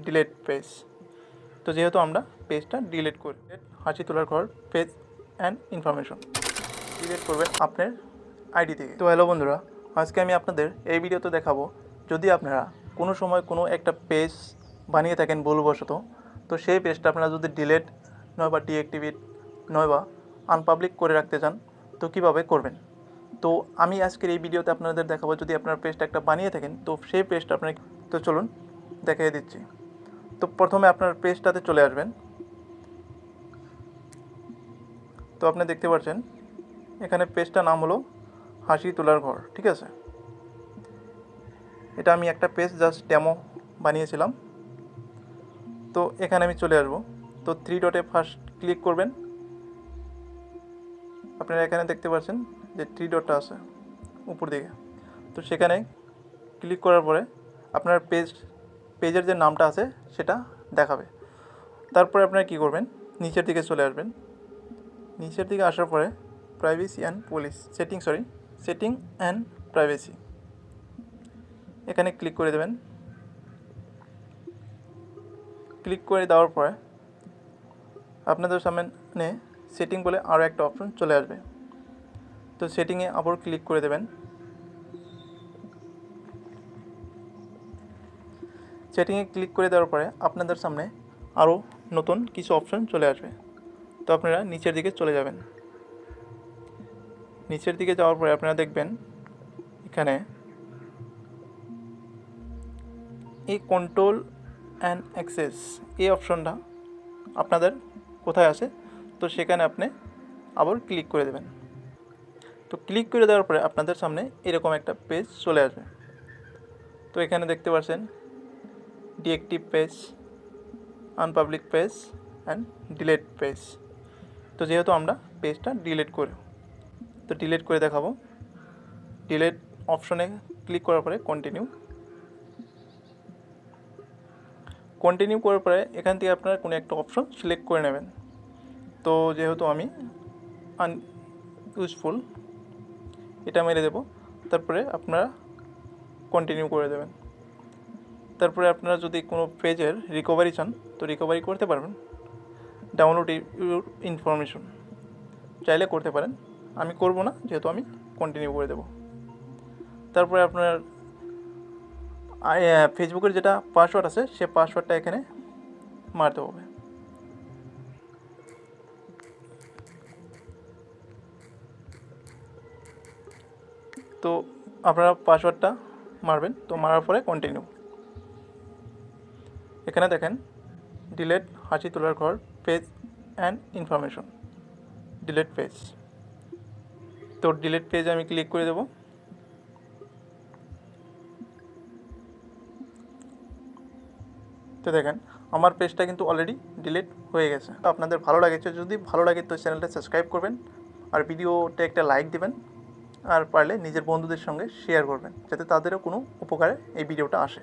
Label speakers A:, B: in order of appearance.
A: Delete page. তো যেহেতু আমরা পেজটা ডিলিট করি, হাসি তোলার ঘর পেজ অ্যান্ড ইনফরমেশন ডিলিট করবেন আপনার আইডি থেকে। তো হ্যালো বন্ধুরা, আজকে আমি আপনাদের এই ভিডিওতে দেখাবো, যদি আপনারা কোনো সময় কোনো একটা পেজ বানিয়ে থাকেন ভুলবশত, তো সেই পেজটা আপনারা যদি ডিলিট নয় বা ডিঅ্যাক্টিভেট নয় বা আনপাবলিক করে রাখতে চান, তো কীভাবে করবেন। তো আমি আজকের এই ভিডিওতে আপনাদের দেখাবো, যদি আপনার পেজটা একটা বানিয়ে থাকেন তো সেই পেজটা আপনার, তো চলুন দেখিয়ে দিচ্ছি। তো প্রথমে আপনার পেজটাতে চলে আসবেন। তো আপনি দেখতে পাচ্ছেন এখানে পেজটার নাম হলো হাসি তোলার ঘর, ঠিক আছে। এটা আমি একটা পেজ জাস্ট ডেমো বানিয়েছিলাম। তো এখানে আমি চলে আসব। তো থ্রি ডটে ফার্স্ট ক্লিক করবেন। আপনারা এখানে দেখতে পাচ্ছেন যে থ্রি ডটটা আছে উপর দিকে। তো সেখানে ক্লিক করার পরে আপনার পেজের যে নামটা আছে সেটা দেখাবে। তারপরে আপনারা কী করবেন, নিচের দিকে চলে আসবেন। নিচের দিকে আসার পরে সেটিং অ্যান্ড প্রাইভেসি এখানে ক্লিক করে দেবেন। ক্লিক করে দেওয়ার পরে আপনাদের সামনে সেটিং বলে আরও একটা অপশন চলে আসবে। তো সেটিংয়ে আবার ক্লিক করে দেবেন। সেটিংয়ে ক্লিক করে দেওয়ার পরে আপনাদের সামনে আরও নতুন কিছু অপশন চলে আসবে। তো আপনারা নিচের দিকে চলে যাবেন। নিচের দিকে যাওয়ার পরে আপনারা দেখবেন এখানে এই কন্ট্রোল অ্যান্ড অ্যাক্সেস এই অপশনটা আপনাদের কোথায় আছে, তো সেখানে আপনি আবার ক্লিক করে দেবেন। তো ক্লিক করে দেওয়ার পরে আপনাদের সামনে এরকম একটা পেজ চলে আসবে। তো এখানে দেখতে পাচ্ছেন deactive page, unpublic page and delete page. তো যেহেতু আমরা পেজটা ডিলিট করি, তো ডিলিট করে দেখাবো। ডিলিট অপশনে ক্লিক করার পরে কন্টিনিউ করার পরে এখান থেকে আপনারা কোনো একটা অপশন সিলেক্ট করে নেবেন। তো যেহেতু আমি ইউজফুল এটা মেরে দেব। তারপরে আপনারা কন্টিনিউ করে দেবেন। তারপরে আপনারা যদি কোনো পেজের রিকভারি চান তো রিকভারি করতে পারবেন। ডাউনলোড ইউর ইনফরমেশন চাইলে করতে পারেন, আমি করব না, যেহেতু আমি কন্টিনিউ করে দেব। তারপরে আপনার ফেসবুকের যেটা পাসওয়ার্ড আছে সে পাসওয়ার্ডটা এখানে মারতে হবে। তো আপনারা পাসওয়ার্ডটা মারবেন। তো মারার পরে কন্টিনিউ। এখানে দেখেন ডিলিট হাসি তোলার ঘর page and information delete page. তো ডিলিট পেজে আমি ক্লিক করে দেব। তো দেখেন আমার পেজটা কিন্তু অলরেডি ডিলিট হয়ে গেছে। আপনাদের ভালো লাগেছে, যদি ভালো লাগে তো চ্যানেলটা সাবস্ক্রাইব করবেন আর ভিডিওতে একটা লাইক দেবেন, আর পারলে নিজের বন্ধুদের সঙ্গে শেয়ার করবেন, যাতে তাদেরও কোনো উপকারে এই ভিডিওটা আসে।